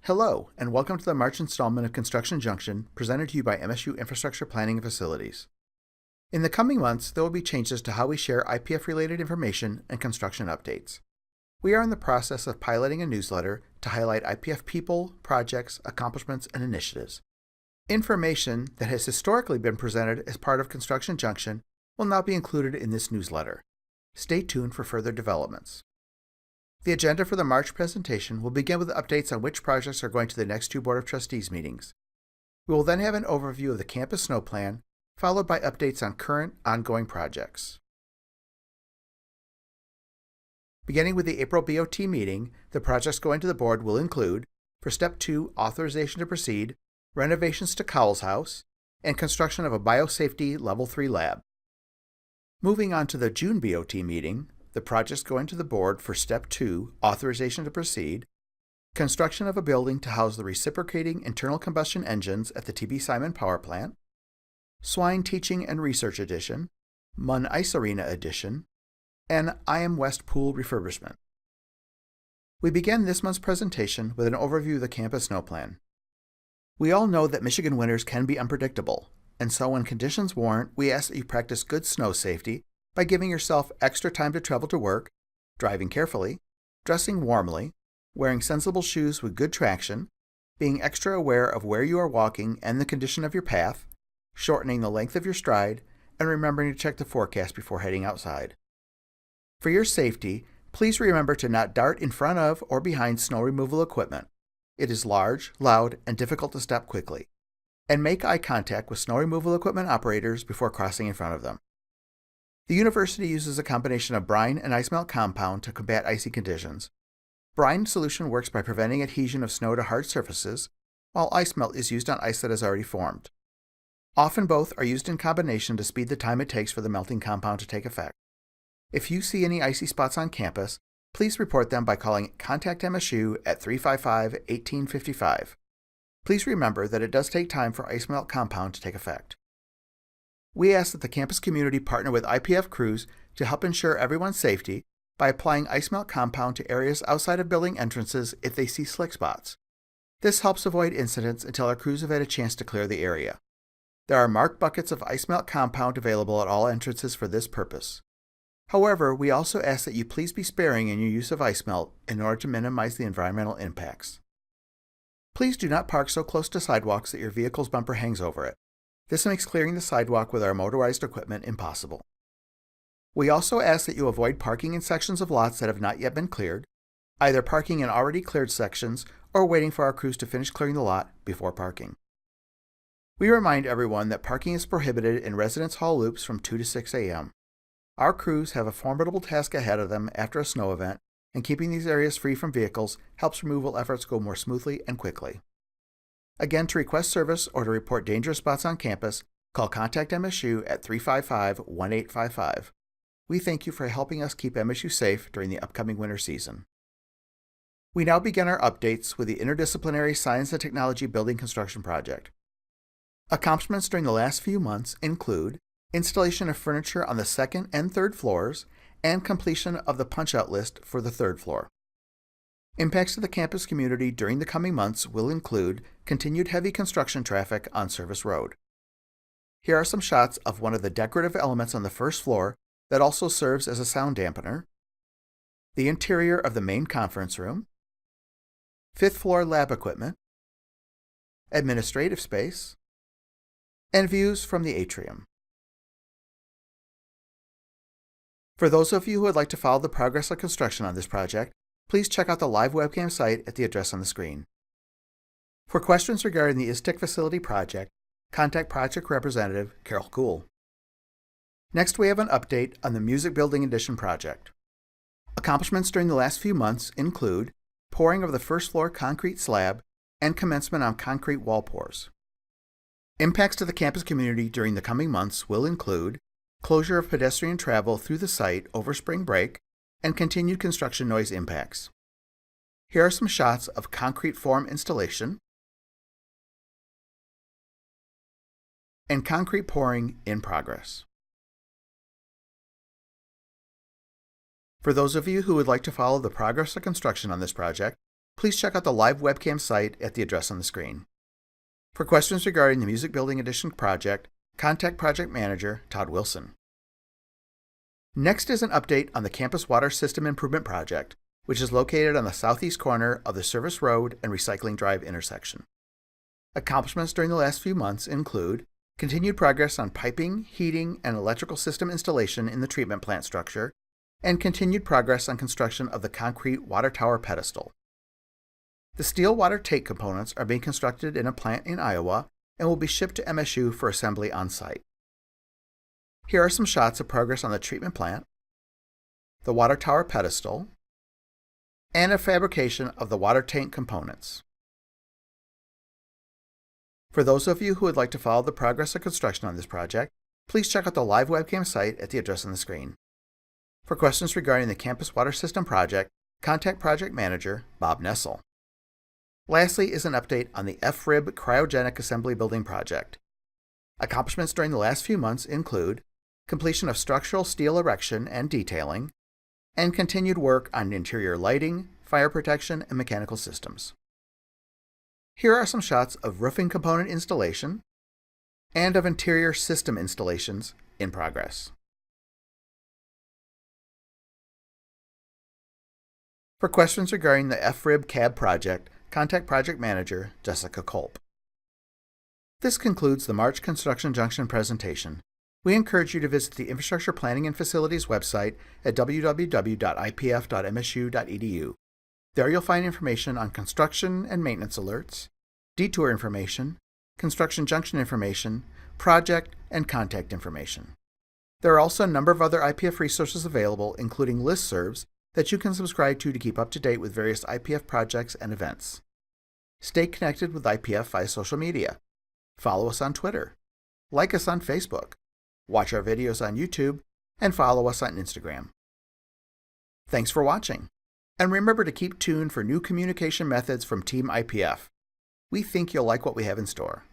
Hello, and welcome to the March installment of Construction Junction, presented to you by MSU Infrastructure Planning and Facilities. In the coming months, there will be changes to how we share IPF-related information and construction updates. We are in the process of piloting a newsletter to highlight IPF people, projects, accomplishments, and initiatives. Information that has historically been presented as part of Construction Junction will now be included in this newsletter. Stay tuned for further developments. The agenda for the March presentation will begin with updates on which projects are going to the next two Board of Trustees meetings. We will then have an overview of the campus snow plan, followed by updates on current, ongoing projects. Beginning with the April BOT meeting, the projects going to the board will include, for Step 2, authorization to proceed, renovations to Cowles House, and construction of a biosafety Level 3 lab. Moving on to the June BOT meeting, the projects going to the board for Step 2, authorization to proceed, construction of a building to house the reciprocating internal combustion engines at the T.B. Simon Power Plant, Swine Teaching and Research Edition, Munn Ice Arena Edition, and IM West Pool refurbishment. We begin this month's presentation with an overview of the campus snow plan. We all know that Michigan winters can be unpredictable, and so when conditions warrant, we ask that you practice good snow safety by giving yourself extra time to travel to work, driving carefully, dressing warmly, wearing sensible shoes with good traction, being extra aware of where you are walking and the condition of your path, shortening the length of your stride, and remembering to check the forecast before heading outside. For your safety, please remember to not dart in front of or behind snow removal equipment. It is large, loud, and difficult to stop quickly. And make eye contact with snow removal equipment operators before crossing in front of them. The university uses a combination of brine and ice melt compound to combat icy conditions. Brine solution works by preventing adhesion of snow to hard surfaces, while ice melt is used on ice that has already formed. Often both are used in combination to speed the time it takes for the melting compound to take effect. If you see any icy spots on campus, please report them by calling Contact MSU at 355-1855. Please remember that it does take time for ice melt compound to take effect. We ask that the campus community partner with IPF crews to help ensure everyone's safety by applying ice melt compound to areas outside of building entrances if they see slick spots. This helps avoid incidents until our crews have had a chance to clear the area. There are marked buckets of ice melt compound available at all entrances for this purpose. However, we also ask that you please be sparing in your use of ice melt in order to minimize the environmental impacts. Please do not park so close to sidewalks that your vehicle's bumper hangs over it. This makes clearing the sidewalk with our motorized equipment impossible. We also ask that you avoid parking in sections of lots that have not yet been cleared, either parking in already cleared sections or waiting for our crews to finish clearing the lot before parking. We remind everyone that parking is prohibited in residence hall loops from 2 to 6 a.m. Our crews have a formidable task ahead of them after a snow event, and keeping these areas free from vehicles helps removal efforts go more smoothly and quickly. Again, to request service or to report dangerous spots on campus, call Contact MSU at 355-1855. We thank you for helping us keep MSU safe during the upcoming winter season. We now begin our updates with the Interdisciplinary Science and Technology Building Construction Project. Accomplishments during the last few months include installation of furniture on the second and third floors and completion of the punch-out list for the third floor. Impacts to the campus community during the coming months will include continued heavy construction traffic on Service Road. Here are some shots of one of the decorative elements on the first floor that also serves as a sound dampener, the interior of the main conference room, fifth floor lab equipment, administrative space, and views from the atrium. For those of you who would like to follow the progress of construction on this project, please check out the live webcam site at the address on the screen. For questions regarding the ISTEC facility project, contact Project Representative Carol Kuhl. Next, we have an update on the Music Building Addition project. Accomplishments during the last few months include pouring of the first floor concrete slab and commencement on concrete wall pours. Impacts to the campus community during the coming months will include closure of pedestrian travel through the site over spring break, and continued construction noise impacts. Here are some shots of concrete form installation and concrete pouring in progress. For those of you who would like to follow the progress of construction on this project, please check out the live webcam site at the address on the screen. For questions regarding the Music Building Addition project, contact Project Manager Todd Wilson. Next is an update on the Campus Water System Improvement Project, which is located on the southeast corner of the Service Road and Recycling Drive intersection. Accomplishments during the last few months include continued progress on piping, heating, and electrical system installation in the treatment plant structure, and continued progress on construction of the concrete water tower pedestal. The steel water tank components are being constructed in a plant in Iowa and will be shipped to MSU for assembly on site. Here are some shots of progress on the treatment plant, the water tower pedestal, and a fabrication of the water tank components. For those of you who would like to follow the progress of construction on this project, please check out the live webcam site at the address on the screen. For questions regarding the Campus Water System project, contact Project Manager Bob Nessel. Lastly is an update on the FRIB Cryogenic Assembly Building project. Accomplishments during the last few months include completion of structural steel erection and detailing, and continued work on interior lighting, fire protection, and mechanical systems. Here are some shots of roofing component installation and of interior system installations in progress. For questions regarding the FRIB CAB project, contact Project Manager Jessica Kolb. This concludes the March Construction Junction presentation. We encourage you to visit the Infrastructure Planning and Facilities website at www.ipf.msu.edu. There you'll find information on construction and maintenance alerts, detour information, construction junction information, project, and contact information. There are also a number of other IPF resources available, including listservs that you can subscribe to keep up to date with various IPF projects and events. Stay connected with IPF via social media. Follow us on Twitter, like us on Facebook, watch our videos on YouTube, and follow us on Instagram. Thanks for watching, and remember to keep tuned for new communication methods from Team IPF. We think you'll like what we have in store.